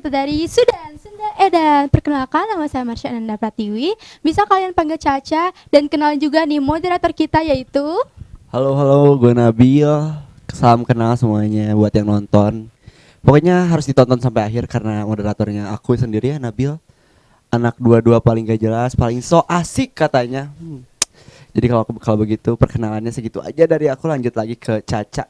kita dari Sudan, Sunda Edan. Perkenalkan, nama saya Marsha Ananda Pratiwi. Bisa kalian panggil Caca. Dan kenal juga nih moderator kita yaitu Halo, gue Nabil. Salam kenal semuanya buat yang nonton. Pokoknya harus ditonton sampai akhir karena moderatornya aku sendiri ya, Nabil. Anak dua-dua paling gak jelas, paling so asik katanya. Jadi kalau begitu perkenalannya segitu aja dari aku, lanjut lagi ke Caca.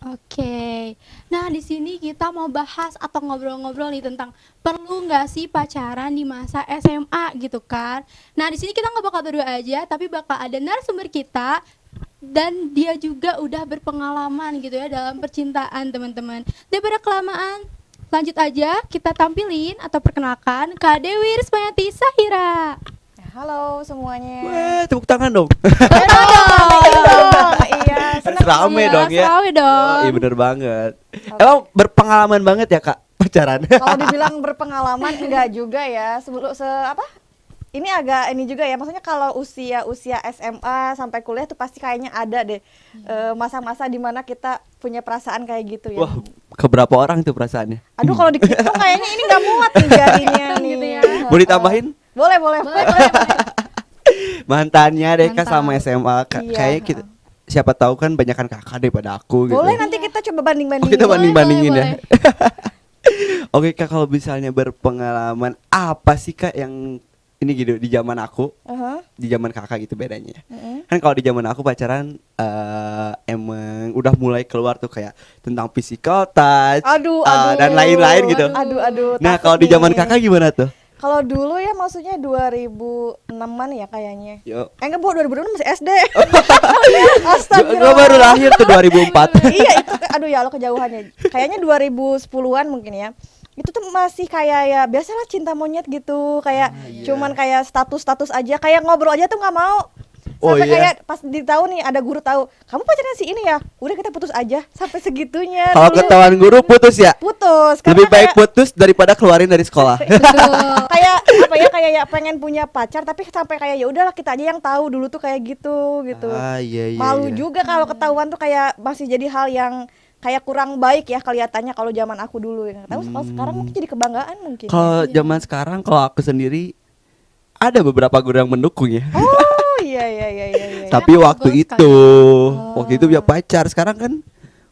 Oke. Nah, di sini kita mau bahas atau ngobrol-ngobrol nih tentang perlu nggak sih pacaran di masa SMA gitu kan. Nah, di sini kita nggak bakal berdua aja, tapi bakal ada narasumber kita dan dia juga udah berpengalaman gitu ya dalam percintaan, teman-teman. Daripada kelamaan, lanjut aja kita tampilin atau perkenalkan Kak Dewi Rismayanti Sahira. Halo semuanya. Weh, tepuk tangan dong. Iya, Rame dong ya. Rame dong. Oh, iya bener banget. Emang berpengalaman banget ya Kak pacaran? Kalau dibilang berpengalaman enggak juga ya. Sebelum ini agak ini juga ya. Maksudnya kalau usia SMA sampai kuliah tuh pasti kayaknya ada deh masa-masa di mana kita punya perasaan kayak gitu ya. Wah, keberapa orang tuh perasaannya? Aduh, kalau dihitung kayaknya ini nggak muat nih jadinya nih. Gitu ya. Boleh ditambahin? Boleh. Mantannya deh Kak Mantap. sama SMA. Iya. Kayaknya kita siapa tahu kan banyakan kakak daripada aku gitu. Boleh, nanti kita coba banding-bandingin. kita banding-bandingin ya. boleh. Oke Kak, kalau misalnya berpengalaman apa sih Kak yang ini gitu di zaman aku, di zaman kakak gitu bedanya. Kan kalau di zaman aku pacaran emang udah mulai keluar tuh kayak tentang physical touch, Aduh. dan lain-lain gitu. Aduh. Nah, takut kalau di zaman nih. kakak gimana tuh? Kalau dulu ya maksudnya 2006-an ya kayaknya. Yo. Enggak, 2006 masih SD. Gue Astagfirullah. baru lahir tuh 2004. Iya itu, aduh ya Allah kejauhannya. Kayaknya 2010-an mungkin ya. Itu tuh masih kayak ya biasalah cinta monyet gitu, kayak cuman kayak status aja, kayak ngobrol aja tuh nggak mau. Oh, Sampai iya. kayak pas ditahu nih ada guru tahu, kamu pacarnya si ini ya, udah kita putus aja, sampai segitunya. Kalau dulu. ketahuan guru putus ya? Putus. karena Lebih baik kayak- putus daripada keluarin dari sekolah. kayak apa ya, kayak ya pengen punya pacar tapi sampai kayak ya udahlah kita aja yang tahu dulu tuh kayak gitu. Iya. Malu juga kalau ketahuan tuh kayak masih jadi hal yang kayak kurang baik ya kelihatannya kalau zaman aku dulu ya. Tahu kalau sekarang mungkin jadi kebanggaan mungkin. Kalau zaman sekarang, kalau aku sendiri ada beberapa guru yang mendukung ya. Oh iya. Tapi Iya, waktu bagus itu, waktu itu punya pacar. Sekarang kan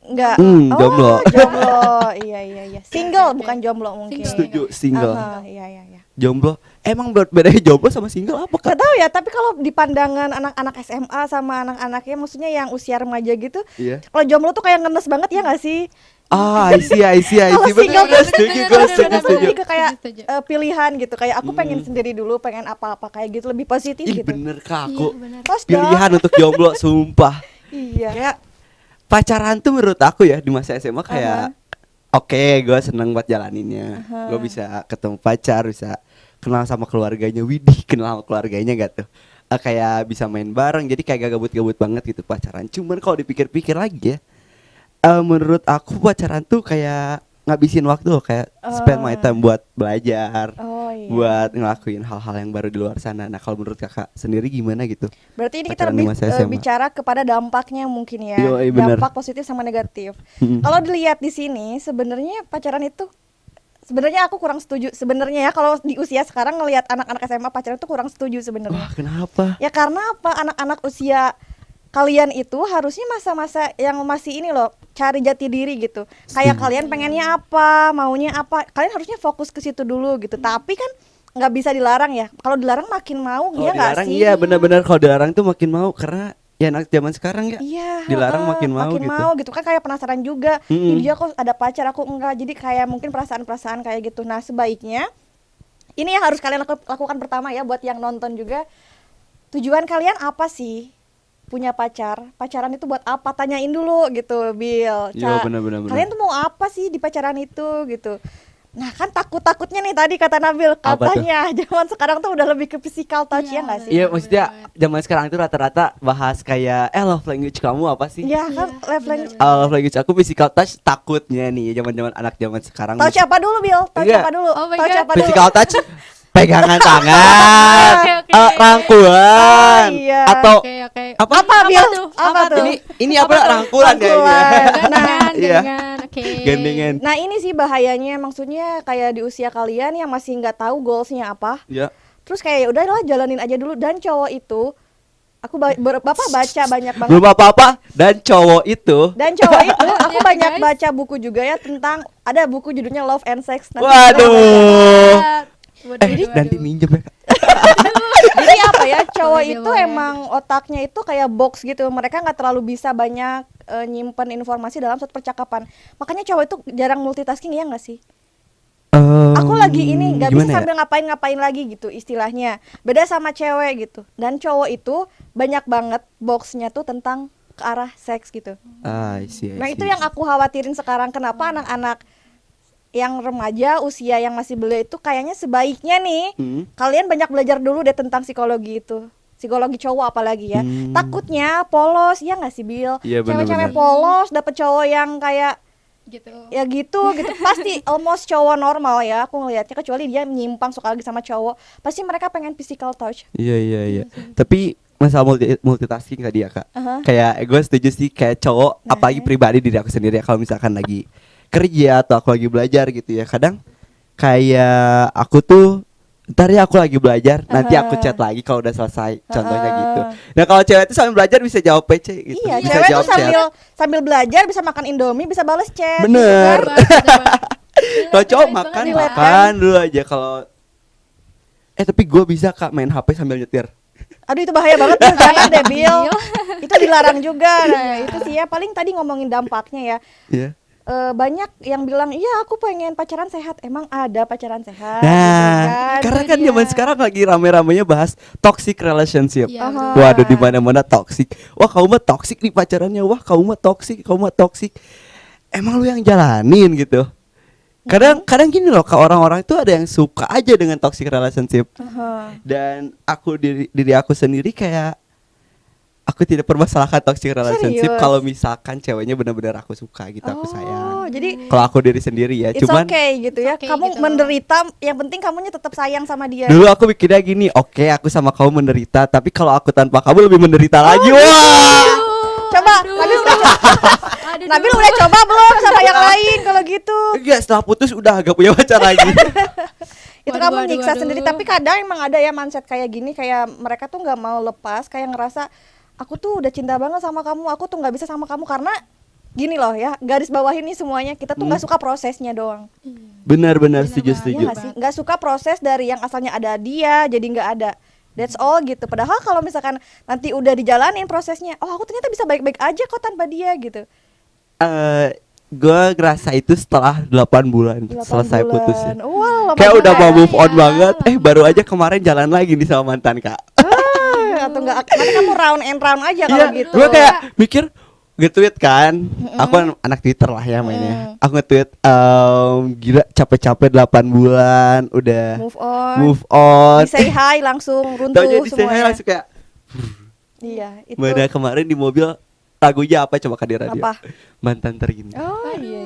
Enggak. jomblo. Jomblo. Iya. Single bukan jomblo mungkin. Setuju, single. Aha, iya. Jomblo. Emang bedanya jomblo sama single apa Kak? Gak tahu ya, tapi kalau di pandangan anak-anak SMA sama anak-anaknya maksudnya yang usia remaja gitu, Iya. kalau jomblo tuh kayak ngenes banget ya nggak sih? I see. Kalau single Bener, tuh setuju, gue Bener-bener setuju. lebih ke kayak Setuju. pilihan gitu, kayak aku pengen sendiri dulu, pengen apa-apa kayak gitu, lebih positif Ih gitu. bener Kak, aku Iya, bener. Pas pilihan untuk jomblo, sumpah. Iya. Kayak pacaran tuh menurut aku ya di masa SMA kayak oke, gue seneng buat jalaninnya. Gue bisa ketemu pacar, bisa kenal sama keluarganya. Widih, kenal sama keluarganya gak tuh? Kayak bisa main bareng, jadi kayak gak gabut-gabut banget gitu pacaran. Cuman kalau dipikir-pikir lagi ya, menurut aku pacaran tuh kayak ngabisin waktu loh, kayak spend my time buat belajar, Oh iya. buat ngelakuin hal-hal yang baru di luar sana. Nah kalau menurut kakak sendiri gimana gitu? Berarti ini kita Pacaran di lebih masa SMA. bicara kepada dampaknya mungkin ya. Yoi, bener. Dampak positif sama negatif. Kalau dilihat di sini sebenarnya pacaran itu sebenarnya aku kurang setuju sebenarnya ya, kalau di usia sekarang ngelihat anak-anak SMA pacaran itu kurang setuju sebenarnya. Wah kenapa? Ya karena apa? Anak-anak usia kalian itu harusnya masa-masa yang masih ini loh, cari jati diri gitu. Kayak kalian pengennya apa, maunya apa, kalian harusnya fokus ke situ dulu gitu. Tapi kan nggak bisa dilarang ya. Kalau dilarang makin mau, Kalau ya nggak dilarang sih? iya benar-benar, kalau dilarang tuh makin mau karena ya anak zaman sekarang ya. Iya, Dilarang makin mau gitu. kan kayak penasaran juga. Ih, dia kok ada pacar aku enggak. Jadi kayak mungkin perasaan-perasaan kayak gitu. Nah, sebaiknya ini yang harus kalian lakukan pertama ya buat yang nonton juga. Tujuan kalian apa sih? Punya pacar, pacaran itu buat apa? Tanyain dulu gitu, Bill. Iya, benar. Kalian tuh mau apa sih di pacaran itu gitu? Nah kan takutnya nih tadi kata Nabil, Apa tuh? katanya zaman sekarang tuh udah lebih ke physical touch ya nggak sih? Iya maksudnya zaman sekarang itu rata-rata bahas kayak love language kamu apa sih? Iya kan, love language. Love language aku physical touch, takutnya nih zaman-zaman anak zaman sekarang. Touch apa dulu, Bill? Touch Iya. apa dulu? Oh my Touch God. apa dulu? Physical touch, pegangan tangan, Oke. rangkulan, Oh, iya. atau Oke. apa? Apa, Bill? tuh? Apa tuh? Ini apa rangkulan kayaknya. Rangkulan. Gandengan, Iya. gandengan. Oke. Gandengan. Nah ini sih bahayanya, maksudnya kayak di usia kalian yang masih nggak tahu goalsnya apa, Ya. terus kayak ya udahlah jalanin aja dulu. Dan cowok itu, bapak baca banyak banget. Belum apa-apa dan cowok itu. Dan cowok itu aku Hati-hati, banyak guys. baca buku juga ya tentang, ada buku judulnya Love and Sex. Nanti Waduh. Waduh, Nanti minjem ya Kak. Jadi apa ya, cowok Boleh, itu boleh. emang otaknya itu kayak box gitu. Mereka nggak terlalu bisa banyak nyimpen informasi dalam satu percakapan. Makanya cowok itu jarang multitasking, ya nggak sih? Aku lagi ini nggak bisa Gimana ya? sambil ngapain-ngapain lagi gitu istilahnya. Beda sama cewek gitu. Dan cowok itu banyak banget boxnya tuh tentang ke arah seks gitu. I see, I Nah see. itu yang aku khawatirin sekarang. Kenapa anak-anak yang remaja, usia yang masih belia itu kayaknya sebaiknya nih kalian banyak belajar dulu deh tentang psikologi itu. Psikologi cowok apalagi ya. Takutnya polos, ya nggak sih Bill? Iya, Cewek-cewek benar-benar. polos dapet cowok yang kayak gitu. ya gitu pasti almost cowok normal ya aku ngelihatnya, kecuali dia menyimpang suka lagi sama cowok, pasti mereka pengen physical touch. Iya. Tapi masalah multitasking tadi ya Kak. Aha. Kayak gue setuju sih, kayak cowok, apalagi pribadi diri aku sendiri ya, kalau misalkan lagi kerja atau aku lagi belajar gitu ya, kadang kayak aku tuh ntar ya aku lagi belajar, nanti aku chat lagi kalau udah selesai, contohnya gitu. Nah kalau cewek itu sambil belajar bisa jawab PC gitu, Iya, bisa cewek tuh jawab chat. sambil belajar bisa makan Indomie, bisa bales chat. Bener. gitu kan. Bener banget. Kalau cowok Relate makan banget ya. makan dulu aja. Kalau tapi gue bisa Kak main HP sambil nyetir. Aduh itu bahaya banget tuh, jangan deh Bill. Bill. Itu dilarang juga. Nah, itu sih ya paling tadi ngomongin dampaknya ya. Iya. Banyak yang bilang, iya aku pengen pacaran sehat. Emang ada pacaran sehat? Nah, gitu karena Itu kan dia. zaman sekarang lagi rame-ramenya bahas toxic relationship. Iya, Aha. betul. Waduh, di mana-mana toxic. Wah, kamu mah toxic nih pacarannya. Wah, kamu mah toxic, kamu mah toxic. Emang lu yang jalanin gitu. Kadang gini loh, ke orang-orang itu ada yang suka aja dengan toxic relationship. Aha. Dan aku diri aku sendiri kayak aku tidak permasalahkan toxic relationship Serius? kalau misalkan ceweknya benar-benar aku suka gitu, aku sayang. Jadi Kalau aku diri sendiri ya, it's cuman okay gitu ya. It's okay Kamu gitu. menderita, yang penting kamunya tetap sayang sama dia. dulu aku mikirnya gini, oke aku sama kamu menderita, tapi kalau aku tanpa kamu lebih menderita lagi. Wah. Coba, Nabil udah coba belum sama yang lain kalau gitu? Enggak, setelah putus udah agak punya pacar lagi. Itu Waduh, kamu waduh, nyiksa waduh. sendiri. Tapi kadang emang ada ya mindset kayak gini, kayak mereka tuh nggak mau lepas, kayak ngerasa aku tuh udah cinta banget sama kamu, aku tuh nggak bisa sama kamu karena gini loh ya, garis bawah ini semuanya kita tuh nggak suka prosesnya doang. Benar-benar Benar setuju banget. setuju. Iya nggak sih, nggak suka proses dari yang asalnya ada dia jadi nggak ada. That's all gitu. Padahal kalau misalkan nanti udah dijalanin prosesnya, oh aku ternyata bisa baik-baik aja kok tanpa dia gitu. Gue ngerasa itu setelah 8 bulan 8 selesai bulan. putusnya. Wah, lama Kayak udah juga mau ya. move on Ya, banget. lama. Baru aja kemarin jalan lagi nih sama mantan Kak. Atau enggak, nanti kamu round and round aja kalau gitu. Gue kayak mikir nge-tweet kan. Aku kan anak Twitter lah ya mainnya. Aku nge-tweet gila capek-capek 8 bulan udah move on. on. Di say hi langsung runtuh Taunya di semuanya. langsung kayak Iya, itu. mana kemarin di mobil lagunya apa coba Kak di radio? Apa? Mantan terindah. Oh iya.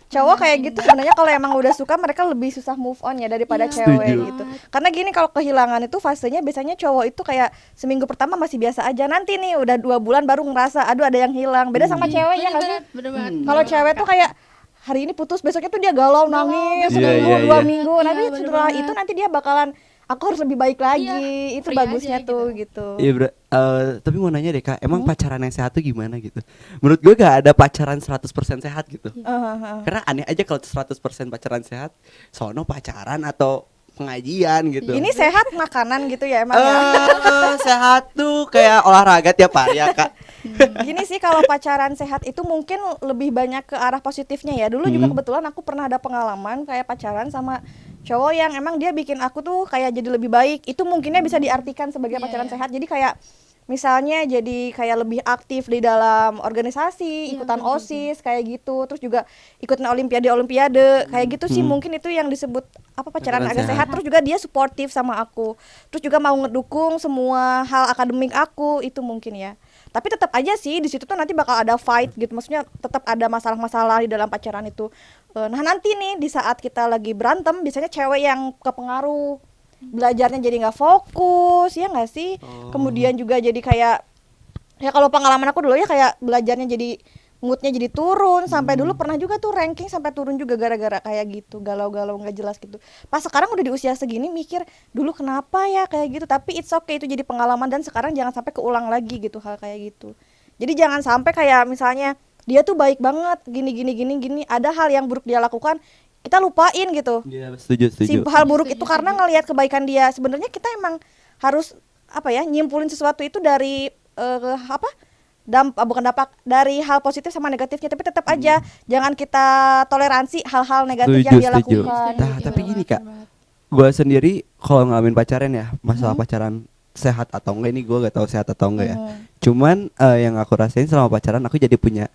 Cowok kayak gitu sebenarnya kalau emang udah suka mereka lebih susah move on ya daripada Iya, cewek Setuju. gitu. Karena gini, kalau kehilangan itu fasenya biasanya cowok itu kayak seminggu pertama masih biasa aja. Nanti nih udah 2 bulan baru ngerasa aduh ada yang hilang. Beda sama cewek ya nggak sih? Bener banget. Kalau cewek tuh kayak hari ini putus, besoknya tuh dia galau nangis Iya, seminggu, iya, 2 iya. minggu. Nanti Iya, bener setelah banget. itu nanti dia bakalan aku harus lebih baik lagi. Iya, Itu free bagusnya aja tuh gitu. Iya bro, tapi mau nanya deh Kak, emang pacaran yang sehat tuh gimana gitu? Menurut gue gak ada pacaran 100% sehat gitu. Karena aneh aja kalau 100% pacaran sehat, sono pacaran atau pengajian gitu. Ini sehat makanan gitu ya emang ya. Sehat tuh kayak olahraga tiap hari ya Kak. Gini sih, kalau pacaran sehat itu mungkin lebih banyak ke arah positifnya ya. Dulu juga kebetulan aku pernah ada pengalaman kayak pacaran sama cowok yang emang dia bikin aku tuh kayak jadi lebih baik. Itu mungkinnya bisa diartikan sebagai Iya, pacaran iya. sehat. Jadi kayak misalnya jadi kayak lebih aktif di dalam organisasi, Iya, ikutan betul, OSIS kayak gitu. Terus juga ikutan olimpiade kayak gitu sih. Mungkin itu yang disebut apa, pacaran Pacaran agak sehat. sehat. Terus juga dia suportif sama aku. Terus juga mau ngedukung semua hal akademik aku, itu mungkin ya. Tapi tetap aja sih di situ tuh nanti bakal ada fight gitu. Maksudnya tetap ada masalah-masalah di dalam pacaran itu. Nah, nanti nih di saat kita lagi berantem biasanya cewek yang kepengaruh, belajarnya jadi nggak fokus, ya nggak sih? Kemudian juga jadi kayak ya kalau pengalaman aku dulu ya kayak belajarnya jadi moodnya jadi turun, sampai dulu pernah juga tuh ranking sampai turun juga gara-gara kayak gitu, galau-galau nggak jelas gitu. Pas sekarang udah di usia segini mikir dulu kenapa ya kayak gitu, tapi it's okay, itu jadi pengalaman dan sekarang jangan sampai keulang lagi gitu hal kayak gitu. Jadi jangan sampai kayak misalnya dia tuh baik banget gini gini gini gini, ada hal yang buruk dia lakukan kita lupain gitu. Iya, setuju, Si setuju. hal buruk Setuju, itu karena setuju. ngelihat kebaikan dia. Sebenarnya kita emang harus apa ya, nyimpulin sesuatu itu dari bukan dampak dari hal positif sama negatifnya, tapi tetap aja jangan kita toleransi hal-hal negatif yang dia Setuju. lakukan. Nah, Iya, tapi bener gini, banget, Kak. bener banget. Gue sendiri kalau ngalamin pacaran ya, masalah pacaran sehat atau enggak ini gue gak tahu sehat atau enggak ya. Cuman yang aku rasain selama pacaran, aku jadi punya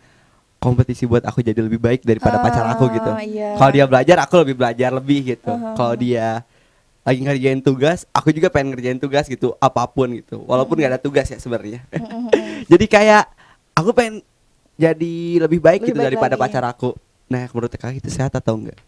kompetisi buat aku jadi lebih baik daripada pacar aku gitu. Iya. Kalau dia belajar, aku lebih belajar lebih gitu. Kalau dia lagi ngerjain tugas, aku juga pengen ngerjain tugas gitu, apapun gitu. Walaupun gak ada tugas ya sebenarnya. Jadi kayak aku pengen jadi lebih baik Lebih gitu baik daripada lagi. pacar aku. Nah, menurut kakak itu sehat atau enggak?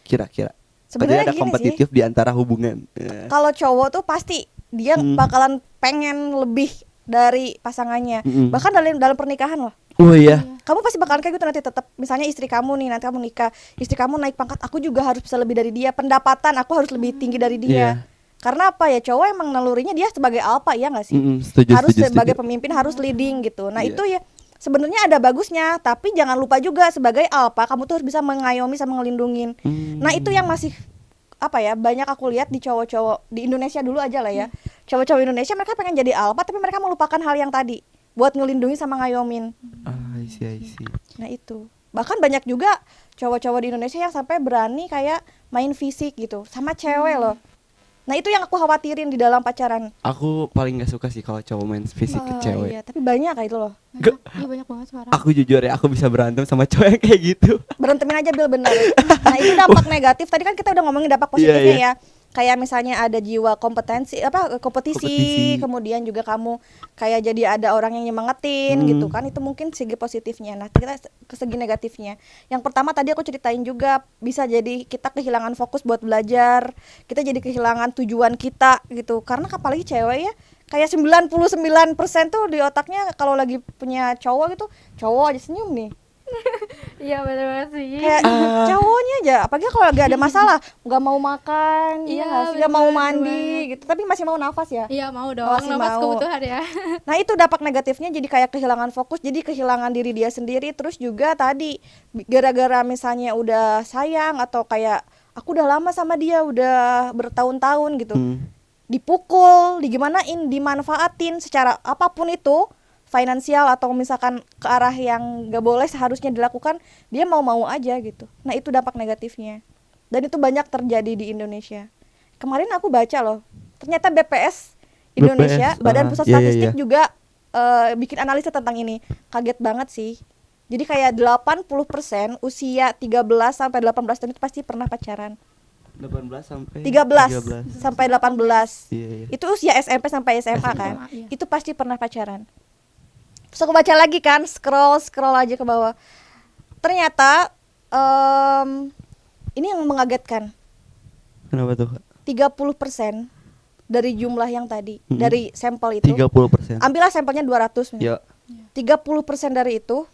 Kira-kira. Sebenarnya Tadi ada gini kompetitif di antara hubungan. Kalau cowok tuh pasti dia bakalan pengen lebih dari pasangannya. Bahkan dalam pernikahan loh. Oh iya. Kamu pasti bakalan kayak gitu nanti, tetap misalnya istri kamu nih, nanti kamu nikah, istri kamu naik pangkat, aku juga harus bisa lebih dari dia, pendapatan aku harus lebih tinggi dari dia. Iya. Karena apa ya, cowok emang nalurinya dia sebagai alpha ya nggak sih? Setuju, Harus setuju, sebagai setuju. pemimpin harus leading gitu. Nah Iya. itu ya sebenarnya ada bagusnya, tapi jangan lupa juga sebagai alpha kamu tuh harus bisa mengayomi sama ngelindungin. Nah itu yang masih apa ya, banyak aku lihat di cowok-cowok di Indonesia dulu aja lah ya. Cowok-cowok Indonesia mereka pengen jadi alpha tapi mereka melupakan hal yang tadi buat ngelindungi sama ngayomin. I see. Nah itu bahkan banyak juga cowok-cowok di Indonesia yang sampai berani kayak main fisik gitu sama cewek loh. Nah itu yang aku khawatirin di dalam pacaran. Aku paling gak suka sih kalau cowok main fisik ke cewek. Iya, tapi banyak kayak itu loh. Banyak, iya banyak banget sekarang. Aku jujur ya, aku bisa berantem sama cowok yang kayak gitu. Berantemin aja Bil, bener. Nah itu dampak negatif. Tadi kan kita udah ngomongin dampak positifnya Iya, iya. ya. Kayak misalnya ada jiwa kompetisi kompetisi, kemudian juga kamu kayak jadi ada orang yang nyemangatin gitu kan, itu mungkin segi positifnya. Nah kita ke segi negatifnya, yang pertama tadi aku ceritain juga, bisa jadi kita kehilangan fokus buat belajar, kita jadi kehilangan tujuan kita gitu, karena apalagi cewek ya, kayak 99% tuh di otaknya kalau lagi punya cowok gitu, cowok aja senyum nih. Iya bener banget sih. Kayak cowoknya aja, apalagi kalau lagi ada masalah nggak mau makan, Iya, nggak mau bener mandi gitu, tapi masih mau nafas ya. Iya mau dong, Masih nafas mau. kebutuhan ya. Nah itu dampak negatifnya, jadi kayak kehilangan fokus, jadi kehilangan diri dia sendiri. Terus juga tadi gara-gara misalnya udah sayang atau kayak aku udah lama sama dia, udah bertahun-tahun gitu, dipukul, digimanain, dimanfaatin secara apapun itu, finansial atau misalkan ke arah yang gak boleh seharusnya dilakukan, dia mau-mau aja gitu. Nah itu dampak negatifnya, dan itu banyak terjadi di Indonesia. Kemarin aku baca loh, ternyata BPS Indonesia, Badan Pusat iya, Statistik iya. juga bikin analisa tentang ini. Kaget banget sih. Jadi kayak 80% usia 13 sampai 18 tahun itu pasti pernah pacaran. 18 sampai 13 sampai 18. Iya. Itu usia SMP sampai SMA kan. iya. Itu pasti pernah pacaran. Terus aku baca lagi kan, scroll aja ke bawah. Ternyata ini yang mengagetkan. Kenapa tuh, Kak? 30% dari jumlah yang tadi, dari sampel itu. 30%. Ambillah sampelnya 200 misalnya. Ya. 30% dari itu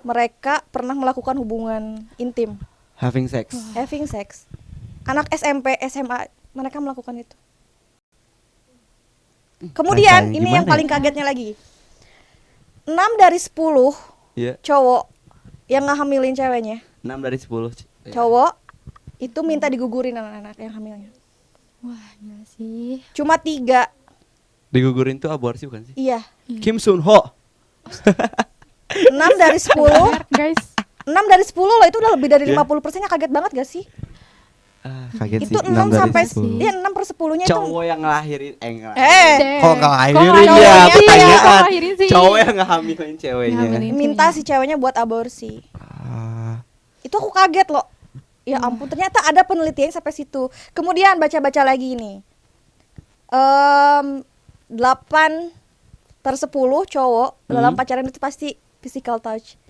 mereka pernah melakukan hubungan intim, Having sex. having sex. Anak SMP, SMA mereka melakukan itu. Kemudian Rasanya ini yang gimana paling ya? kagetnya lagi. 6 dari 10 Iya. cowok yang ngehamilin ceweknya, 6 dari 10. Ya. cowok itu minta digugurin anak-anak yang hamilnya. Wah gila sih. Cuma 3, Digugurin tuh aborsi bukan sih? iya. Kim Sun Ho. 6 dari 10, Guys. 6 dari 10 loh, itu udah lebih dari Iya. 50%-nya. Kaget banget gak sih? Kaget Itu sih. 6 sampai 10. iya 6 per 10-nya itu. Cowok yang ngelahirin Eh, kok ngelahirin ngelahirin ya sih? Kok pertanyaan. ngelahirin sih? Cowok yang ngehamilin ceweknya. Ngehamilin. minta si ceweknya buat aborsi. Ah, Itu aku kaget loh. Ya ampun, ternyata ada penelitian sampai situ. Kemudian baca-baca lagi nih. 8 per 10 cowok dalam pacaran itu pasti physical touch.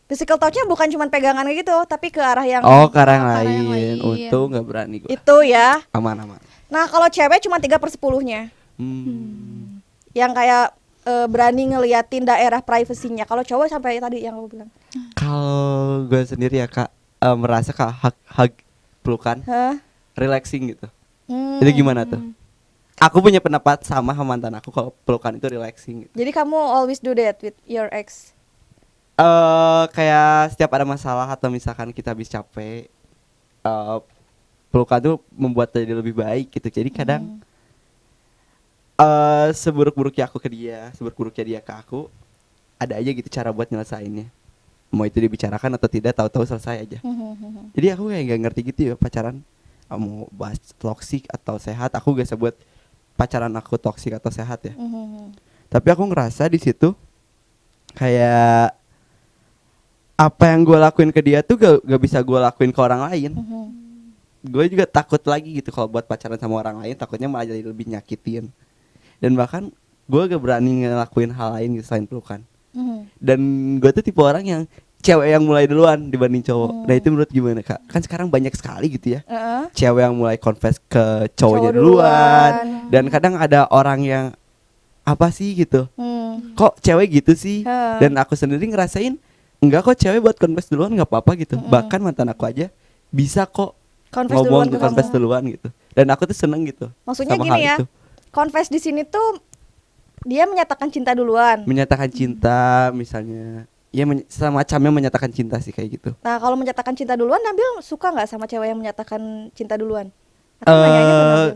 Physical touch-nya bukan cuma pegangan gitu, tapi ke arah yang Oh, ke arah yang ke arah yang lain. lain. Untung nggak berani gua. itu ya. Aman. Nah kalau cewek cuma 3 per 10-nya. Hmm. Yang kayak berani ngeliatin daerah privasinya. Kalau cowok sampai tadi yang aku bilang. Kalau gue sendiri ya kak, merasa kak hug pelukan Hah? relaxing gitu. Hmm. Itu gimana tuh? Aku punya pendapat sama mantan aku kalau pelukan itu relaxing gitu. Jadi kamu always do that with your ex? Kayak setiap ada masalah atau misalkan kita habis capek, pelukan tuh membuat jadi lebih baik gitu. Jadi kadang seburuk-buruknya aku ke dia, seburuk-buruknya dia ke aku, ada aja gitu cara buat nyelesainnya. Mau itu dibicarakan atau tidak, tahu-tahu selesai aja. Jadi aku kayak gak ngerti gitu ya pacaran, mau bahas toksik atau sehat. Aku gak sebut pacaran aku toksik atau sehat ya. Tapi aku ngerasa di situ kayak apa yang gue lakuin ke dia tuh gak bisa gue lakuin ke orang lain. Gue juga takut lagi gitu kalau buat pacaran sama orang lain, takutnya malah jadi lebih nyakitin. Dan bahkan gue gak berani ngelakuin hal lain gitu selain pelukan. Dan gue tuh tipe orang yang cewek yang mulai duluan dibanding cowok. Nah itu menurut gimana kak? Kan sekarang banyak sekali gitu ya, cewek yang mulai confess ke cowoknya duluan. Dan kadang ada orang yang apa sih gitu, kok cewek gitu sih. Dan aku sendiri ngerasain enggak kok, cewek buat confess duluan nggak apa-apa gitu. Bahkan mantan aku aja bisa kok Confess ngomong duluan ke confess kamu. duluan gitu. Dan aku tuh seneng gitu. Maksudnya sama gini hal ya, itu. confess di sini tuh dia menyatakan cinta duluan. Menyatakan cinta misalnya, ya semacamnya menyatakan cinta sih kayak gitu. Nah kalau menyatakan cinta duluan, Nabil suka nggak sama cewek yang menyatakan cinta duluan? Aku nanyanya ke Nabil.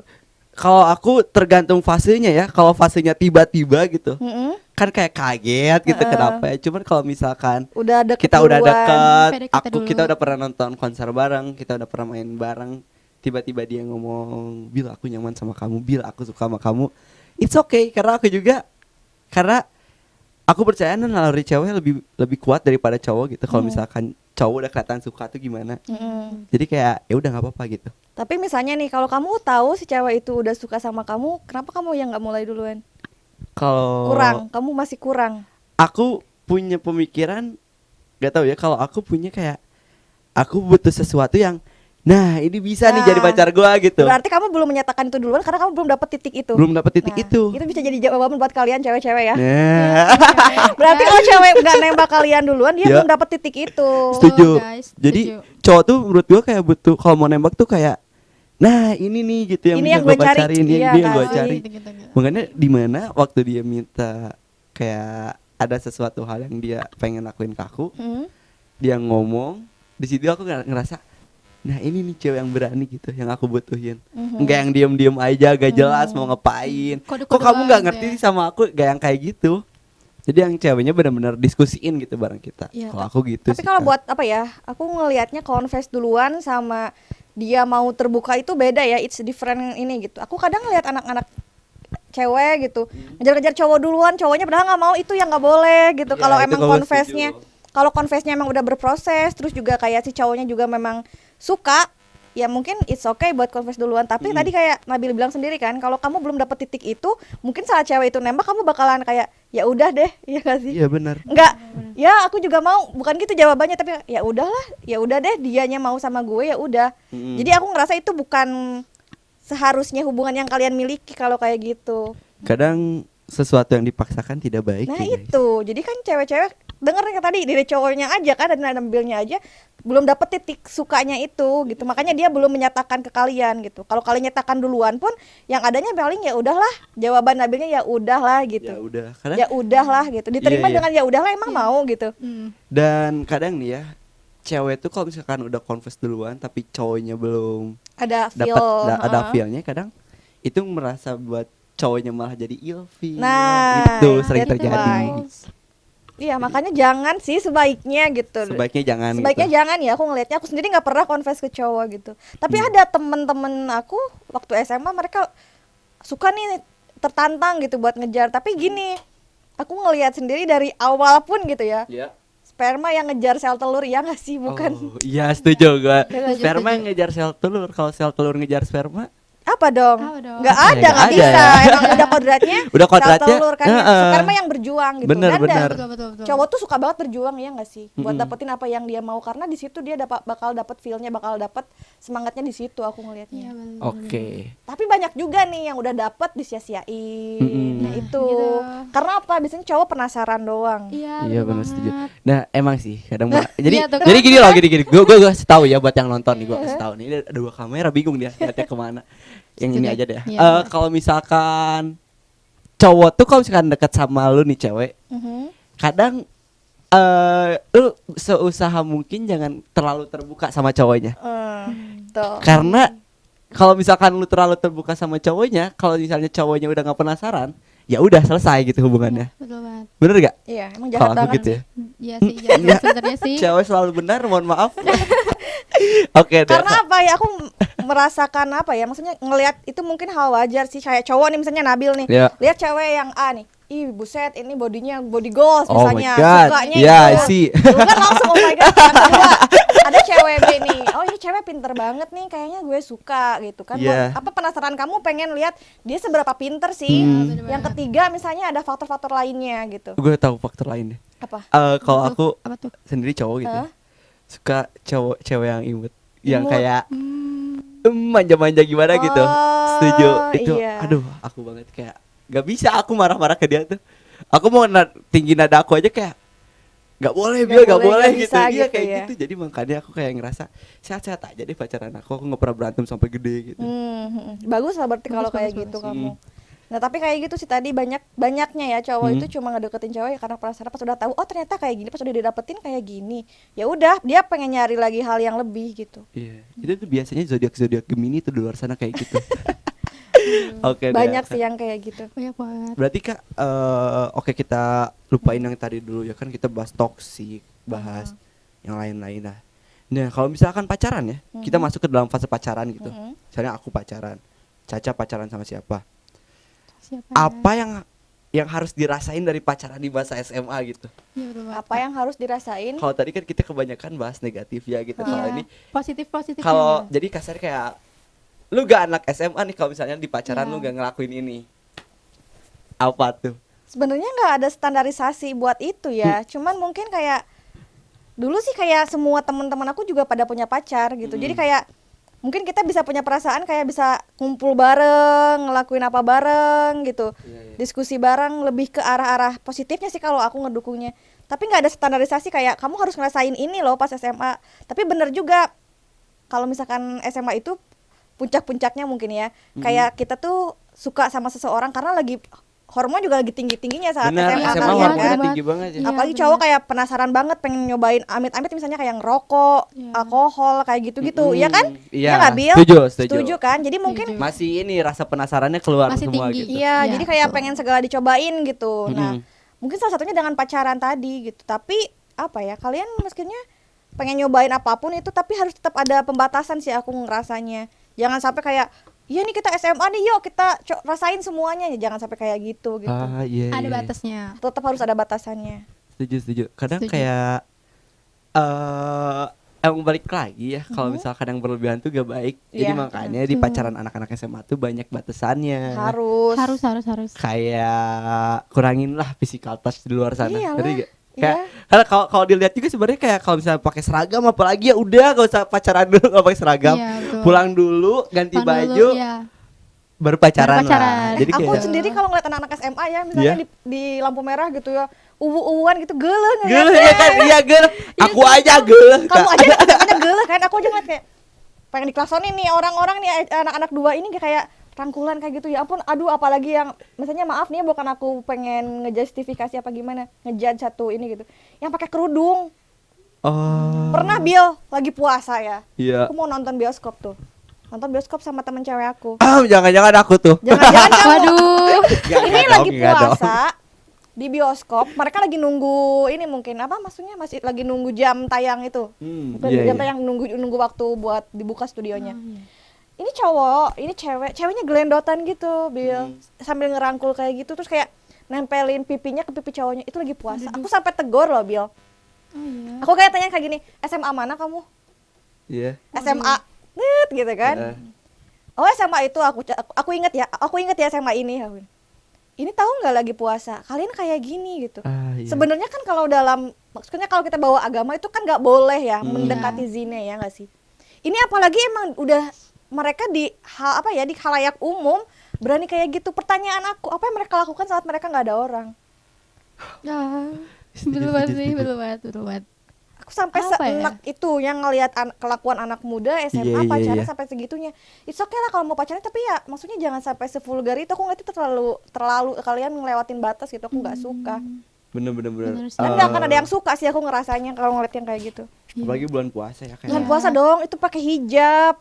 Kalau aku tergantung fasenya ya. Kalau fasenya tiba-tiba gitu, Mm-mm. kan kayak kaget gitu kenapa ya. Cuman kalau misalkan Udah deket kita udah duluan. deket, PDKT dulu. kita udah pernah nonton konser bareng, kita udah pernah main bareng, tiba-tiba dia ngomong, Bil aku nyaman sama kamu, Bil aku suka sama kamu, it's okay. Karena aku percaya naluri cewek lebih kuat daripada cowok gitu. Kalau misalkan cowok udah kelihatan suka tuh gimana, jadi kayak ya udah nggak apa-apa gitu. Tapi misalnya nih, kalau kamu tahu si cewek itu udah suka sama kamu, kenapa kamu yang nggak mulai duluan? Kalau Kamu masih kurang. aku punya pemikiran, gak tahu ya, kalau aku punya kayak aku butuh sesuatu yang, nah ini bisa nih Nah, jadi pacar gua gitu. Berarti kamu belum menyatakan itu duluan karena kamu belum dapat titik itu. Belum dapat titik Nah, itu. Itu bisa jadi jawaban buat kalian cewek-cewek ya. Nah, Berarti kalau cewek nggak nembak kalian duluan, dia Ya. belum dapat titik itu. setuju. guys, Jadi setuju. cowok tuh menurut gua kayak butuh, kalau mau nembak tuh kayak, nah ini nih gitu yang Ini bisa yang gua gua cari. pacarin, ini Iya, yang gua kan? cari. Gitu. Makanya di mana waktu dia minta kayak ada sesuatu hal yang dia pengen lakuin ke aku, dia ngomong, di situ aku ngerasa, nah ini nih cewek yang berani gitu, yang aku butuhin. Enggak yang diem-diem aja, gak jelas mau ngapain. Kok kamu Kode-kodean nggak gitu ngerti ya. sih sama aku, gak yang kayak gitu. Jadi yang ceweknya benar-benar diskusiin gitu bareng kita. Iya, Kalau aku gitu Tapi sih, kalau Kak. buat apa ya? Aku ngelihatnya confess duluan sama dia mau terbuka itu beda ya. It's different ini gitu. Aku kadang ngelihat anak-anak cewek gitu ngejar-ngejar cowok duluan, cowoknya padahal nggak mau, itu yang nggak boleh gitu. Iya, Kalau itu emang kalau confessnya, kalau confessnya emang udah berproses, terus juga kayak si cowoknya juga memang suka, ya mungkin it's okay buat confess duluan. Tapi tadi kayak Nabil bilang sendiri kan, kalau kamu belum dapet titik itu, mungkin saat cewek itu nembak kamu bakalan kayak ya udah deh, ya gak sih? Iya benar. Enggak, ya aku juga mau, bukan gitu jawabannya, tapi ya udahlah, ya udah deh, dianya mau sama gue ya udah. Jadi aku ngerasa itu bukan seharusnya hubungan yang kalian miliki kalau kayak gitu. Kadang sesuatu yang dipaksakan tidak baik Nah ya, guys. itu, jadi kan cewek-cewek denger nih tadi dari cowoknya aja kan, dan Nabilnya aja belum dapet titik sukanya itu gitu, makanya dia belum menyatakan ke kalian gitu. Kalau kalian nyatakan duluan pun, yang adanya paling ya udahlah, jawaban Nabilnya ya udahlah gitu. Ya udah. Kadang Ya udahlah gitu, diterima Iya. dengan ya udahlah, emang mau gitu. dan kadang nih ya, cewek tuh kalau misalkan udah confess duluan tapi cowoknya belum Ada feel, dapat ada heeh. feel-nya, kadang itu merasa buat cowoknya malah jadi ilfeel. Nah, itu sering that's terjadi. why. Iya, makanya jangan sih, sebaiknya gitu. Sebaiknya jangan Sebaiknya gitu. jangan ya, aku ngelihatnya, aku sendiri nggak pernah confess ke cowok gitu. Tapi ada temen-temen aku waktu SMA, mereka suka nih, tertantang gitu buat ngejar. Tapi gini, aku ngelihat sendiri dari awal pun gitu ya, Ya. sperma yang ngejar sel telur, ya nggak sih? Bukan. Oh, iya setuju gua. Ya nggak sih? Sperma yang ngejar sel telur, kalau sel telur ngejar sperma Apa dong? Apa dong? Nggak Apa ya? ada, Nggak nggak ada bisa. ya. Emang udah kodratnya. Udah sel kodratnya, telur kan. heeh. Sperma yang berjuang gitu. Bener, Dan bener. Betul, betul, betul. cowok tuh suka banget berjuang ya nggak sih? Buat Mm-mm. dapetin apa yang dia mau, karena di situ dia bakal dapet feel-nya, bakal dapet semangatnya di situ aku Iya, ngelihatnya. bener, Oke. Tapi banyak juga nih yang udah dapet disia-siain. Mm-mm. Nah, Nah, itu. gitu. Karena apa? Biasanya cowok penasaran doang. Iya, Iya betul benar setuju. banget. Nah emang sih kadang jadi Iya tuh, jadi kan? gini loh gini. Gue kasih tahu ya buat yang nonton nih, gue kasih tahu nih. Ini ada 2 kamera bingung dia lihatnya kemana. Yang ini Sudah. aja deh. Iya, Kalau misalkan cowok tuh kalau misalkan deket sama lu nih cewek, Mhm. kadang lu seusaha mungkin jangan terlalu terbuka sama cowoknya. Tuh. Karena kalau misalkan lu terlalu terbuka sama cowoknya, kalau misalnya cowoknya udah nggak penasaran, ya udah selesai gitu hubungannya. Betul banget. Bener gak? Iya, emang Kalau jahat aku banget gitu ya. Iya sih, jadi Iya. sebenarnya sih. Cewek selalu benar, mohon maaf. Oke deh. Karena apa ya, aku merasakan apa ya, maksudnya ngelihat itu mungkin hal wajar sih. Kayak cowok nih misalnya Nabil nih, Iya. lihat cewek yang A nih, ih buset ini bodinya body goals Oh my misalnya, God. sukanya Iya, I itu. see. Lu kan langsung oh my god. Yang kedua, ada cewek B nih, oh ini cewek pinter banget nih, kayaknya gue suka gitu kan. Iya. Apa penasaran kamu pengen lihat dia seberapa pinter sih. bener Yang banget. ketiga misalnya ada faktor-faktor lainnya gitu. Gue tahu faktor lainnya. Apa? Kalau Apa aku tuh? Apa tuh? sendiri cowok gitu, Hah? suka cewek yang imut, yang Imut. kayak Hmm, manja-manja gimana gitu. Oh, Setuju. Itu, iya. aduh, aku banget kayak gak bisa aku marah-marah ke dia tuh. Aku mau tinggi nada aku aja kayak gak boleh, Nggak gak boleh, boleh nggak gitu. bisa Iya gitu kayak ya. gitu. Jadi makanya aku kayak ngerasa sehat-sehat aja deh pacaran aku gak pernah berantem sampai gede gitu. Bagus lah berarti kalau Bagus, kayak bagus, gitu bagus. kamu. Nah tapi kayak gitu sih tadi banyaknya ya cowok Hmm. itu cuma ngedeketin cewek ya karena penasaran, pas udah tahu oh ternyata kayak gini, pas udah didapetin kayak gini, ya udah dia pengen nyari lagi hal yang lebih gitu. Iya. Itu tuh biasanya zodiak Gemini tuh di luar sana kayak gitu. Oke deh. Banyak sih yang kayak gitu. banyak banget. Berarti Kak, oke kita lupain yang tadi dulu ya kan, kita bahas toksik, bahas yang lain-lain lah. Nah kalau misalkan pacaran ya, kita masuk ke dalam fase pacaran gitu. Mhm. Misalnya aku pacaran, Caca pacaran sama siapa? Siapa ya? Apa yang harus dirasain dari pacaran di masa SMA gitu? Iya, betul banget. Apa yang harus dirasain? Kalau tadi kan kita kebanyakan bahas negatif ya gitu. Kalau Iya, ini positif kalau jadi kasar kayak lu gak anak SMA nih, kalau misalnya di pacaran Iya. lu gak ngelakuin ini, apa tuh? Sebenarnya nggak ada standarisasi buat itu ya. Cuman mungkin kayak dulu sih kayak semua teman-teman aku juga pada punya pacar gitu. Jadi kayak mungkin kita bisa punya perasaan kayak bisa kumpul bareng, ngelakuin apa bareng gitu. Iya. Diskusi bareng, lebih ke arah-arah positifnya sih kalau aku ngedukungnya. Tapi nggak ada standarisasi kayak kamu harus ngerasain ini loh pas SMA. Tapi bener juga kalau misalkan SMA itu puncak-puncaknya mungkin ya. Kayak kita tuh suka sama seseorang karena lagi hormon juga lagi tinggi-tingginya saat Benar, SMA SMA kalian hormonnya kan. tinggi banget ya. Iya, Apalagi bener. cowok kayak penasaran banget pengen nyobain amit-amit misalnya kayak ngerokok, Iya. alkohol kayak gitu-gitu. Iya kan? Iya. nggak, Bil? Setuju. Kan? Jadi mungkin Setuju. Masih ini rasa penasarannya keluar Masih semua tinggi. gitu. iya, Iya, jadi kayak betul. pengen segala dicobain gitu. Nah, Mm-mm. mungkin salah satunya dengan pacaran tadi gitu. Tapi apa ya? Kalian mestinya pengen nyobain apapun itu tapi harus tetap ada pembatasan sih aku ngerasanya. Jangan sampai kayak iya nih kita SMA nih, yuk kita rasain semuanya. Ya, jangan sampai kayak gitu gitu. Ah, iya. Ada iya. batasnya. Tetap harus ada batasannya. Setuju. Kadang Setuju. kayak emang balik lagi ya, kalau misalkan yang berlebihan tuh gak baik. Jadi Iya, makanya di pacaran anak-anak SMA tuh banyak batasannya. Harus. Kayak kurangin lah physical touch di luar sana. Iyalah. Ngerti gak? Iya. Kayak karena kalau dilihat juga sebenarnya kayak kalau misalnya pakai seragam apalagi ya udah gak usah pacaran dulu, gak pakai seragam. Iya, betul. Pulang dulu, ganti Pulang dulu, baju, iya. baru pacaran Baru pacaran. lah. Jadi Aku kayak sendiri kalau ngeliat anak-anak SMA ya, misalnya Iya. di lampu merah gitu ya, uwu-uwuan gitu, geleh gel ngeliatnya. ya kan, iya gel. Aku aja gel. Kamu aja anak-anaknya geleh kan, aku aja ngeliat kayak pengen diklasonin nih orang-orang nih anak-anak dua ini kayak rangkulan kayak gitu, ya ampun, aduh apalagi yang misalnya maaf nih bukan aku pengen ngejustifikasi apa gimana, ngejudge satu ini gitu, yang pakai kerudung. Oh. Pernah Bil lagi puasa ya, Iya. aku mau nonton bioskop tuh, nonton bioskop sama temen cewek aku. Jangan-jangan aku tuh. Jangan-jangan kamu Waduh. ini Enggak lagi dong, enggak dong. puasa di bioskop, mereka lagi nunggu ini mungkin apa maksudnya masih lagi nunggu jam tayang itu. Bukan iya, jam iya. tayang, nunggu waktu buat dibuka studionya. Ini cowok, ini ceweknya gelendotan gitu, Bil. Sambil ngerangkul kayak gitu terus kayak nempelin pipinya ke pipi cowoknya. Itu lagi puasa. Aku sampai tegur loh, Bil. Oh iya. Aku kayak tanya kayak gini, SMA mana kamu? Iya. SMA. Net gitu kan. Heeh. Oh SMA itu aku inget ya, SMA ini. Ini tahu nggak lagi puasa, kalian kayak gini gitu. Iya. Sebenarnya kan kalau maksudnya kalau kita bawa agama itu kan nggak boleh ya mendekati zina ya nggak sih. Ini apalagi emang udah mereka di khalayak umum berani kayak gitu. Pertanyaan aku, apa yang mereka lakukan saat mereka nggak ada orang? Betul banget sih, betul banget. Aku sampai Apa ya? seenak itu yang ngelihat kelakuan anak muda SMA Iya, pacaran iya. sampai segitunya. It's okay lah kalau mau pacaran, tapi ya maksudnya jangan sampai sevulgar itu. Aku ngeliat itu terlalu kalian ngelewatin batas gitu. Aku nggak suka. Bener. Bener sih. Dan nggak akan ada yang suka sih aku ngerasanya kalau ngeliat yang kayak gitu. Apalagi bulan puasa ya kayak. Bulan puasa dong, itu pakai hijab.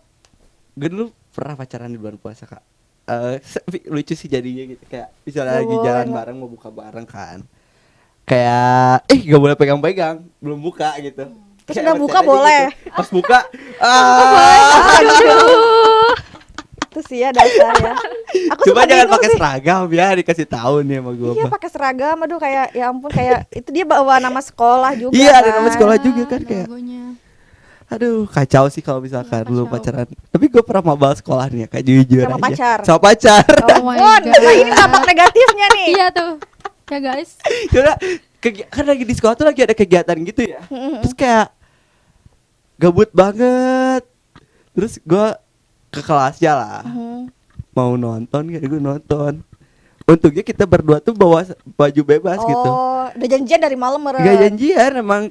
Gue dulu pernah pacaran di bulan puasa kak. Lucu sih jadinya gitu, kayak misalnya Gak lagi boleh, jalan Mak. bareng mau buka bareng kan, kayak gak boleh pegang-pegang, belum buka gitu. Terus Kayak udah buka pacarannya boleh. gitu. Pas buka Itu sih ya dasar ya. Aku coba suka jangan bingung pakai sih. seragam ya, dikasih tahu nih sama gue. Iya pakai seragam, aduh kayak ya ampun, kayak itu dia bawa nama sekolah juga. Iya, ada kan. nama sekolah juga kan, kayak Logonya. aduh kacau sih kalau misalkan Iya, lu kacau. pacaran. Tapi gue pernah mabal sekolah nih ya, kayak jujur Sama aja. pacar. Sama pacar. Oh my Ampun, god. nah ini dampak negatifnya nih. Iya tuh. Ya guys. Yaudah, kan lagi di sekolah tuh lagi ada kegiatan gitu ya. Terus kayak gabut banget. Terus gue ke kelasnya lah. Mau nonton, kayak gue nonton. Untungnya kita berdua tuh bawa baju bebas gitu. Oh, udah janjian dari malam meren. Gak janjian, emang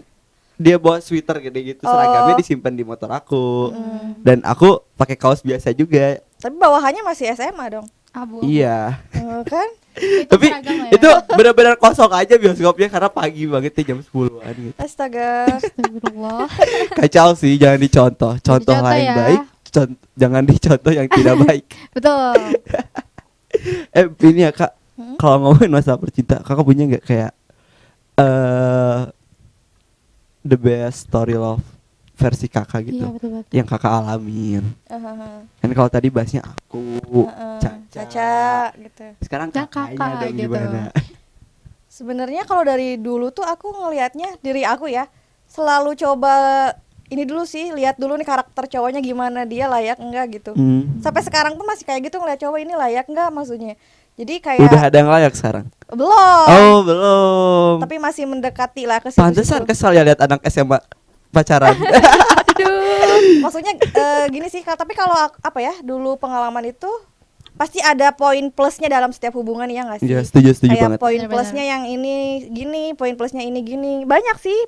dia bawa sweater gede gitu, Oh. seragamnya disimpan di motor aku. Dan aku pakai kaos biasa juga. Tapi bawahannya masih SMA dong. Abu. Iya. Kan? Itu Tapi seragam lah ya. itu benar-benar kosong aja bioskopnya karena pagi banget ya, jam 10-an gitu. Astaga. Astagfirullah. Kacau sih, jangan dicontoh. Contoh Dicontoh lain ya. baik, jangan dicontoh yang tidak baik. Betul. Ini ya kak, kalau ngomongin masalah percintaan, kakak punya nggak kayak the best story love versi kakak gitu, Iya betul betul. yang kakak alamin? Kan kalau tadi bahasnya aku, Caca gitu. sekarang Ya, kakaknya kakak dong gitu. gimana? Sebenarnya kalau dari dulu tuh aku ngelihatnya diri aku ya selalu coba ini dulu sih, lihat dulu nih karakter cowoknya gimana, dia layak enggak gitu. Sampai sekarang pun masih kayak gitu, ngeliat cowok ini layak enggak maksudnya. Jadi kayak Udah ada yang layak sekarang? belum. Oh belum. Tapi masih mendekati lah ke situ. Pantesan kesal ya lihat anak SMA pacaran. Maksudnya gini sih, tapi kalau apa ya, dulu pengalaman itu pasti ada poin plusnya dalam setiap hubungan ya nggak sih? Iya, setuju Kayak banget. poin Benar-benar. plusnya yang ini gini, poin plusnya ini gini, banyak sih.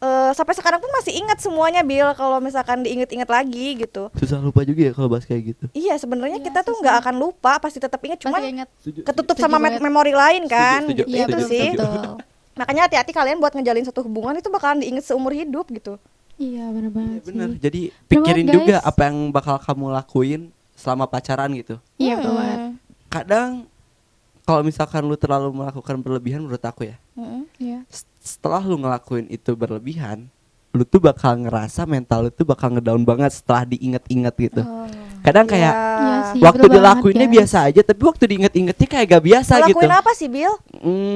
Sampai sekarang pun masih ingat semuanya, Bill. Kalau misalkan diinget-inget lagi gitu. Susah lupa juga ya kalau bahas kayak gitu. Iya, sebenarnya Iya, kita tuh susah. nggak akan lupa, pasti tetap ingat. Masih Cuman ingat. ketutup Setuju sama banget. memori lain kan. Setuju, Iya Itu betul sih. betul. Makanya hati-hati kalian buat ngejalin satu hubungan itu bakalan diinget seumur hidup gitu. Iya benar banget sih. Bener. Jadi Bener pikirin banget, juga guys. apa yang bakal kamu lakuin selama pacaran gitu. Iya betul banget. Kadang kalau misalkan lu terlalu melakukan berlebihan, menurut aku ya, Iya. setelah lu ngelakuin itu berlebihan, lu tuh bakal ngerasa mental lu tuh bakal ngedown banget setelah diinget-inget gitu. Kadang kayak Iya sih, waktu betul banget, dilakuinnya guys. biasa aja, tapi waktu diinget-ingetnya kayak gak biasa gitu. Ngelakuin apa sih, Bill?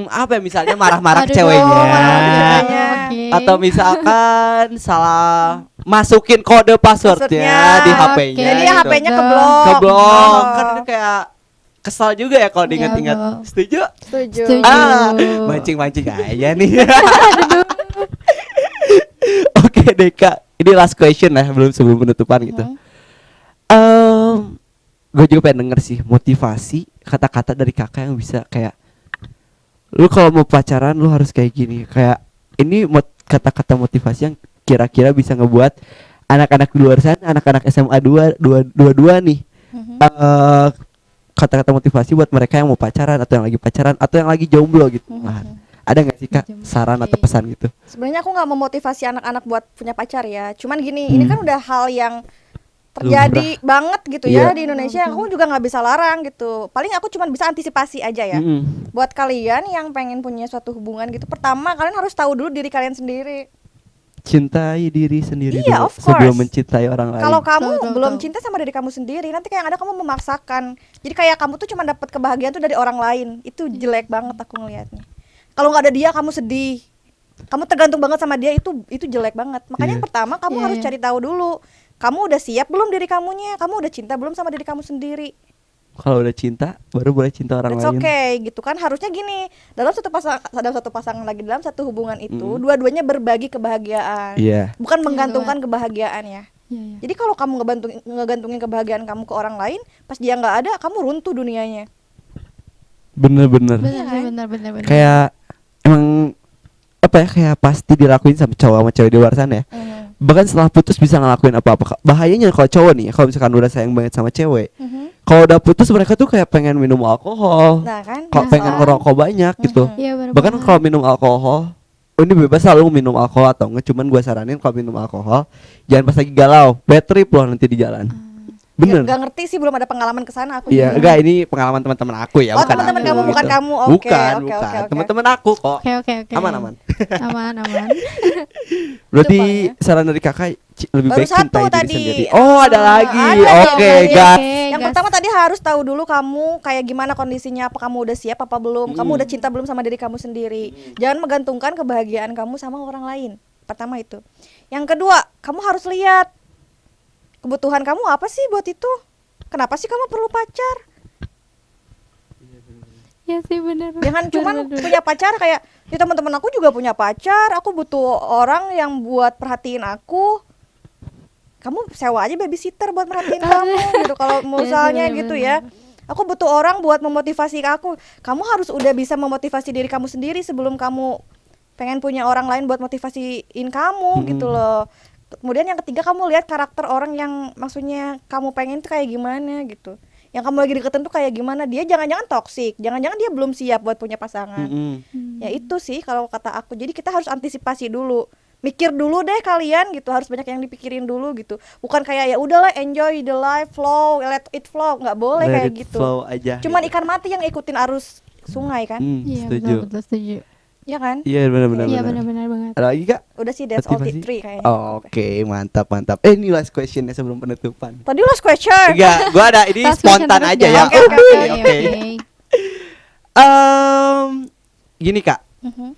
Apa ya, misalnya marah-marah ke Aduh, ceweknya, marah-marah ke ceweknya. Oke. atau misalkan salah masukin kode passwordnya Passwordnya. di Oke. HP-nya. Jadi gitu. HP-nya keblok. Keblok, Oh. kan kayak kesal juga ya kalau Iya, diinget-inget. Bel. Setuju? Setuju. Setuju. Mancing-mancing aja nih. Oke deh Kak, ini last question lah sebelum penutupan gitu. Gue juga pengen denger sih motivasi kata-kata dari kakak yang bisa kayak, lu kalau mau pacaran lu harus kayak gini. Kayak ini kata-kata motivasi yang kira-kira bisa ngebuat anak-anak di luar sana, anak-anak SMA 22 nih, kata-kata motivasi buat mereka yang mau pacaran atau yang lagi pacaran atau yang lagi jomblo gitu. Ada nggak sih Kak saran atau pesan gitu? Sebenarnya aku nggak memotivasi anak-anak buat punya pacar ya. Cuman gini, ini kan udah hal yang terjadi banget gitu ya Iya. di Indonesia. Aku juga nggak bisa larang gitu. Paling aku cuma bisa antisipasi aja ya. Buat kalian yang pengen punya suatu hubungan gitu, pertama kalian harus tahu dulu diri kalian sendiri. Cintai diri sendiri Iya, dulu of course. sebelum mencintai orang lain. Kalau kamu Betul, belum betul. cinta sama diri kamu sendiri, nanti kayak yang ada kamu memaksakan. Jadi kayak kamu tuh cuma dapat kebahagiaan tuh dari orang lain. Itu jelek banget aku ngelihatnya. Kalau nggak ada dia kamu sedih. Kamu tergantung banget sama dia, itu jelek banget. Makanya Iya. yang pertama kamu Iya, harus iya. cari tahu dulu Kamu udah siap belum diri kamunya? Kamu udah cinta belum sama diri kamu sendiri? Kalau udah cinta baru boleh cinta orang It's lain. okay gitu kan, harusnya gini, dalam satu pasangan lagi, dalam satu hubungan itu dua-duanya berbagi kebahagiaan, Iya. bukan menggantungkan kebahagiaan ya. Iya, iya. Jadi kalau kamu ngegantungin kebahagiaan kamu ke orang lain, pas dia nggak ada, kamu runtuh dunianya. Bener-bener. Benar, kan? benar. Kayak emang apa ya, kayak pasti dilakuin sama cowok sama cewek di luar sana ya. Bahkan setelah putus bisa ngelakuin apa-apa. Bahayanya kalau cowok nih, kalau misalkan udah sayang banget sama cewek, kalau udah putus mereka tuh kayak pengen minum alkohol, Nah kan, kalau pengen ngerokok banyak gitu. Iya, benar. Bahkan kalau minum alkohol, ini bebas selalu minum alkohol atau enggak, cuman gue saranin kalau minum alkohol jangan pas lagi galau, bad trip loh nanti di jalan. Bener. Gak ngerti sih, belum ada pengalaman kesana aku. Iya, juga. enggak, ini pengalaman teman-teman aku ya, Oh, bukan teman-teman aku kamu, bukan gitu. kamu. Oke, Bukan, oke, bukan. oke. Teman-teman aku kok. Oke. Aman. Aman. Berarti Depannya. saran dari kakak lebih Baru baik cintai satu diri tadi. sendiri. Oh, ada lagi. Ada Oke, dong, gas. Yang pertama tadi harus tahu dulu kamu kayak gimana kondisinya, apa kamu udah siap apa belum, kamu udah cinta belum sama diri kamu sendiri. Jangan menggantungkan kebahagiaan kamu sama orang lain. Pertama itu. Yang kedua, kamu harus lihat kebutuhan kamu apa sih buat itu. Kenapa sih kamu perlu pacar? Iya sih, benar. Jangan cuman Benar. punya pacar kayak, ya teman-teman aku juga punya pacar, aku butuh orang yang buat perhatiin aku. Kamu sewa aja babysitter buat merhatiin kamu gitu. Kalau misalnya bener, gitu bener. ya, aku butuh orang buat memotivasi aku. Kamu harus udah bisa memotivasi diri kamu sendiri sebelum kamu pengen punya orang lain buat motivasiin kamu gitu loh. Kemudian yang ketiga, kamu lihat karakter orang yang maksudnya kamu pengen tuh kayak gimana gitu. Yang kamu lagi deketin tuh kayak gimana. Dia jangan-jangan toksik, jangan-jangan dia belum siap buat punya pasangan. Ya itu sih kalau kata aku. Jadi kita harus antisipasi dulu. Mikir dulu deh kalian gitu, harus banyak yang dipikirin dulu gitu. Bukan kayak ya udahlah enjoy the life, flow, let it flow, nggak boleh Let kayak it gitu. flow aja. Cuman ikan mati yang ikutin arus sungai kan? Iya, Setuju. betul setuju. Iya kan? Iya, benar-benar. Iya, benar banget. Ada lagi Kak? Udah sih that's all Motivasi? three kayaknya. Oke, mantap. Ini last questionnya sebelum penutupan. Tadi last question. Enggak, gua ada ini Last question spontan terus aja ya. jawab. Oke. Gini Kak, Mhm.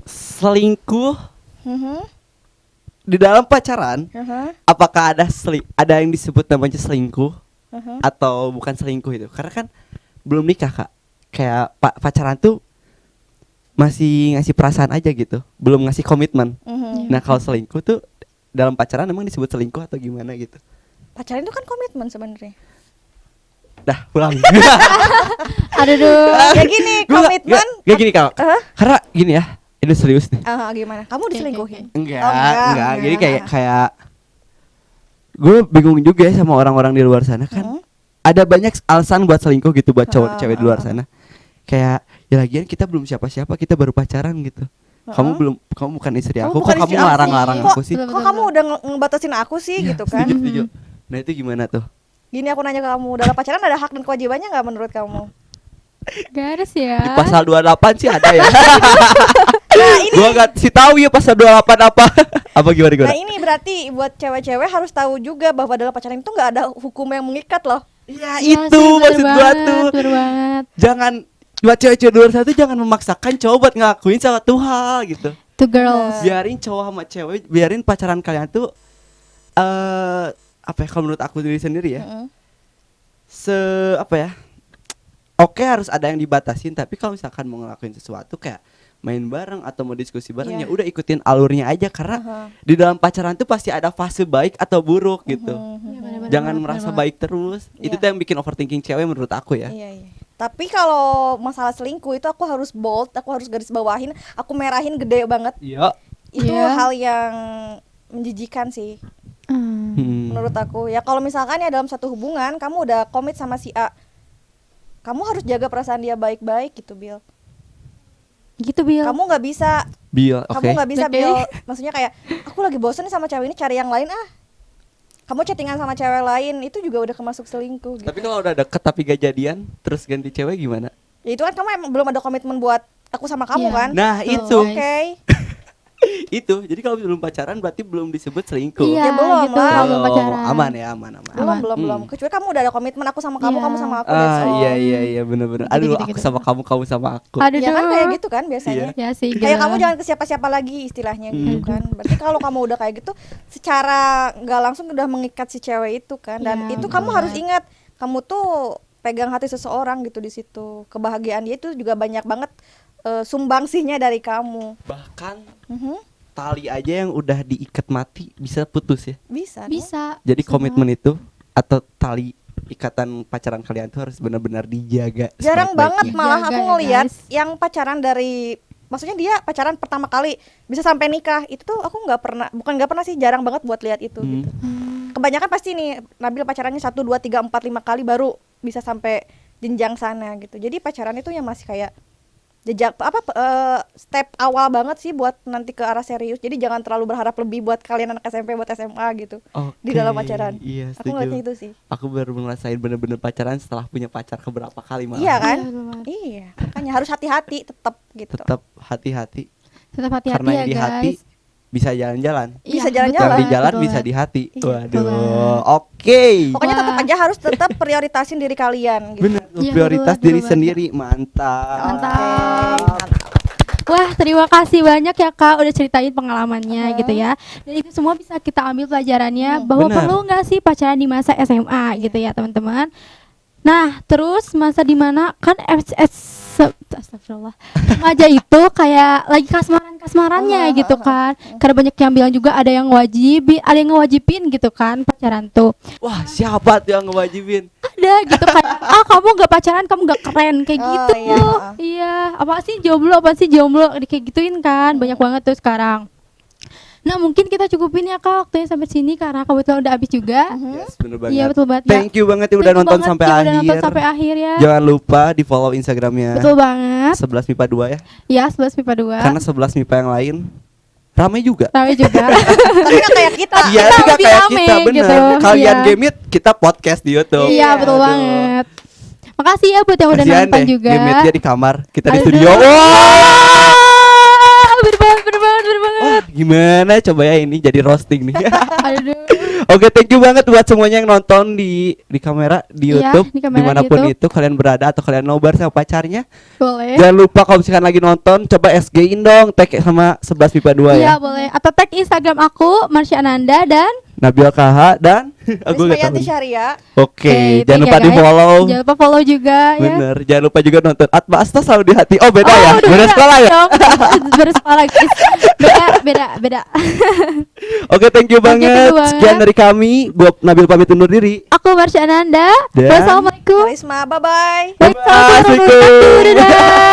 selingkuh Mhm. di dalam pacaran, Mhm. apakah ada yang disebut namanya selingkuh Mhm. atau bukan selingkuh itu? Karena kan belum nikah Kak. Kayak pacaran tuh masih ngasih perasaan aja gitu, belum ngasih komitmen. Mhm. Nah, kalau selingkuh tuh dalam pacaran emang disebut selingkuh atau gimana gitu? Pacaran itu kan komitmen sebenarnya. Dah, pulang. Aduh. Ya gini, Gua komitmen. Gak gini Kak. Hah? Karena gini ya, ini serius nih. Gimana? Kamu diselingkuhin? Enggak, Oh, enggak. Jadi enggak. kayak gue bingung juga ya sama orang-orang di luar sana kan. Ada banyak alasan buat selingkuh gitu buat cowok cewek di luar sana. Kayak ya lagian kita belum siapa-siapa, kita baru pacaran gitu. Kamu bukan istri Kamu aku, bukan kok kamu istri aku. larang-larang Kok- aku sih? Betul, Kok kamu udah ngebatasin aku sih gitu kan? Setuju. Nah, itu gimana tuh? Gini aku nanya ke kamu, dalam pacaran ada hak dan kewajibannya nggak menurut kamu? Gak ada sih ya. Di pasal 28 sih ada ya. Nah ini, Gua enggak sih tahu ya pasal 28 apa. Apa gimana? nah ini berarti buat cewek-cewek harus tahu juga bahwa dalam pacaran itu nggak ada hukum yang mengikat loh. Ya Iya itu sih, bener maksud gua banget, tuh. bener banget. Jangan buat cewek-cewek di luar sana tuh jangan memaksakan cowok buat ngelakuin satu hal gitu. To girls. Biarin cowok sama cewek, biarin pacaran kalian tuh apa ya, kalau menurut aku sendiri ya, apa ya, oke harus ada yang dibatasin, tapi kalau misalkan mau ngelakuin sesuatu kayak main bareng atau mau diskusi bareng, Iya. ya udah ikutin alurnya aja, karena di dalam pacaran tuh pasti ada fase baik atau buruk gitu. Iya, bener-bener Jangan banget, merasa bener banget. baik terus. Itu Iya. tuh yang bikin overthinking cewek menurut aku ya. Iya. Tapi kalau masalah selingkuh itu aku harus bold, aku harus garis bawahin, aku merahin gede banget. Iya. Itu Iya. hal yang menjijikan sih menurut aku. Ya kalau misalkan ya dalam satu hubungan kamu udah komit sama si A, kamu harus jaga perasaan dia baik-baik gitu, Bill. Gitu, Bil. Kamu nggak bisa, Bill, oke. kamu nggak bisa, Oke. Bill. Maksudnya kayak aku lagi bosen nih sama cewek ini, cari yang lain ah. Kamu chattingan sama cewek lain itu juga udah kemasuk selingkuh gitu. Tapi kalau udah deket tapi gak jadian, terus ganti cewek gimana? Ya itu kan kamu emang belum ada komitmen buat aku sama kamu Iya. kan? Nah, Betul. itu. Oke. Itu. Jadi kalau belum pacaran berarti belum disebut selingkuh. Iya, Ya, belum gitu lah. kalau belum Oh, pacaran. aman ya, aman. Belum. Kecuali kamu udah ada komitmen, aku sama kamu, Iya. kamu sama aku. that's all. Iya bener-bener. Aduh, Gitu, aku gitu. sama kamu sama aku. Aduh, Ya kan kayak gitu kan biasanya. Ya sih, Kayak gila. kamu jangan ke siapa-siapa lagi istilahnya gitu kan. Berarti kalau kamu udah kayak gitu secara nggak langsung udah mengikat si cewek itu kan. Dan Iya, itu betul kamu harus banget. ingat, kamu tuh pegang hati seseorang gitu di situ. Kebahagiaan dia itu juga banyak banget sumbangsihnya dari kamu. Bahkan Mhm. tali aja yang udah diikat mati bisa putus ya. Bisa. dong. Bisa. Jadi bisa komitmen itu atau tali ikatan pacaran kalian tuh harus benar-benar dijaga. Jarang banget sebaik-baiknya. malah Jaga aku ya, ngelihat guys. yang pacaran dari, maksudnya dia pacaran pertama kali bisa sampai nikah, itu tuh aku nggak pernah, bukan nggak pernah sih, jarang banget buat lihat itu Hmm. gitu. Hmm. Kebanyakan pasti nih Nabil pacarannya 1, 2, 3, 4, 5 kali baru bisa sampai jenjang sana gitu. Jadi pacaran itu yang masih kayak jejak step awal banget sih buat nanti ke arah serius. Jadi jangan terlalu berharap lebih buat kalian anak SMP buat SMA gitu. Di dalam pacaran. Iya, Aku ngeliatnya setuju. itu sih. Aku baru ngerasain bener-bener pacaran setelah punya pacar keberapa kali malah. Iya kan? Iya, betul banget. Iya, makanya harus hati-hati tetap gitu. Tetap hati-hati. Tetap hati-hati Karena ya, yang di hati guys. bisa jalan-jalan. Bisa Iya, jalan-jalan. Yang di jalan betul bisa banget. di hati. Iya, betul Waduh. banget. Oke. Pokoknya tetap Wah. aja harus tetap prioritasin diri kalian gitu. Bener, Iya, prioritas betul, diri betul sendiri. Mantap. Mantap. Wah, terima kasih banyak ya Kak udah ceritain pengalamannya gitu ya. Dan itu semua bisa kita ambil pelajarannya bahwa Benar. perlu nggak sih pacaran di masa SMA gitu ya teman-teman. Nah, terus masa dimana kan astagfirullah, remaja itu kayak lagi kasmarannya gitu kan. Karena banyak yang bilang juga ada yang ngewajibin gitu kan pacaran tuh. Wah, siapa tuh yang ngewajibin? Ada gitu kayak kamu nggak pacaran, kamu nggak keren kayak Oh, gitu. iya. Iya, apa sih jomblo kayak gituin kan. Banyak banget tuh sekarang. Nah, mungkin kita cukupin ya Kak waktunya sampai sini karena kebetulan udah habis juga. Yes, bener banget. Iya, betul banget. Thank you banget yang udah Thank you nonton banget sampai yang akhir. udah nonton sampai akhir ya. Jangan lupa di follow Instagramnya Betul banget. 11 MIPA 2 ya. Ya, 11 MIPA 2. Karena 11 MIPA yang lain ramai juga. Ramai juga. Tapi nggak kayak kita. Iya, kita juga lebih kayak rame kita bener. gitu. Kalian Iya. Gemit, kita podcast di YouTube. Iya, betul Aduh. banget. Makasih ya buat yang udah Kasihan nonton deh, juga. Gemitnya di kamar, kita di Aduh. studio. Wah, Bener banget. wah, gimana coba ya ini jadi roasting nih. Aduh. Oke, thank you banget buat semuanya yang nonton di kamera di Iya, YouTube, di kamera dimanapun YouTube. itu kalian berada atau kalian nobar sama pacarnya. Boleh. Jangan lupa kalau misalkan lagi nonton, coba SG-in dong, tag sama 11 MIPA 2 Iya, ya. boleh. Atau tag Instagram aku Marsha Ananda dan Nabil KH dan aku Rizma nggak tahu. Yanti Syariah. Oke, thank jangan you, lupa di guys. follow. Jangan lupa follow juga ya. Bener, jangan lupa juga nonton Atma Asta selalu di hati. Oh beda ya, udah beda sekolah ya. dong. Beda sekolah guys. Beda. Oke, thank you Thank you banget. banget. Sekian dari kami. Gua Nabil pamit undur diri. Aku Marsha Ananda. Dan- Wassalamualaikum. Karisma, bye-bye. Bye-bye. Waalaikumsalam warahmatullahi wabarakatuh. Dadah.